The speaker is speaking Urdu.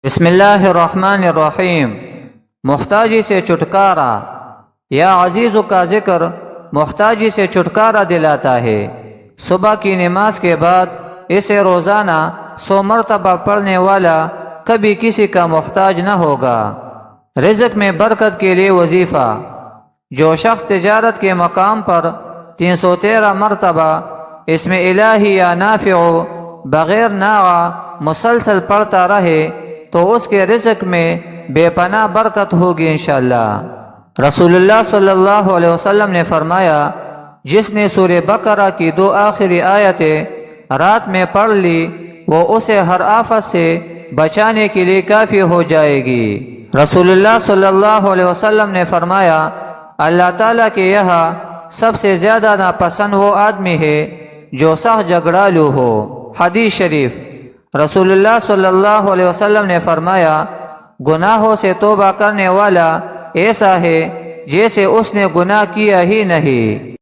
بسم اللہ الرحمن الرحیم۔ محتاجی سے چھٹکارا۔ یا عزیزو کا ذکر محتاجی سے چھٹکارا دلاتا ہے۔ صبح کی نماز کے بعد اسے روزانہ 100 مرتبہ پڑھنے والا کبھی کسی کا محتاج نہ ہوگا۔ رزق میں برکت کے لیے وظیفہ۔ جو شخص تجارت کے مقام پر 313 مرتبہ اسم الہی یا نافع بغیر ناغہ مسلسل پڑھتا رہے تو اس کے رزق میں بے پناہ برکت ہوگی انشاءاللہ۔ رسول اللہ صلی اللہ علیہ وسلم نے فرمایا، جس نے سورہ بقرہ کی 2 آخری آیتیں رات میں پڑھ لی وہ اسے ہر آفت سے بچانے کے لیے کافی ہو جائے گی۔ رسول اللہ صلی اللہ علیہ وسلم نے فرمایا، اللہ تعالیٰ کے یہاں سب سے زیادہ ناپسند وہ آدمی ہے جو سخت جھگڑالو ہو۔ حدیث شریف۔ رسول اللہ صلی اللہ علیہ وسلم نے فرمایا، گناہوں سے توبہ کرنے والا ایسا ہے جیسے اس نے گناہ کیا ہی نہیں۔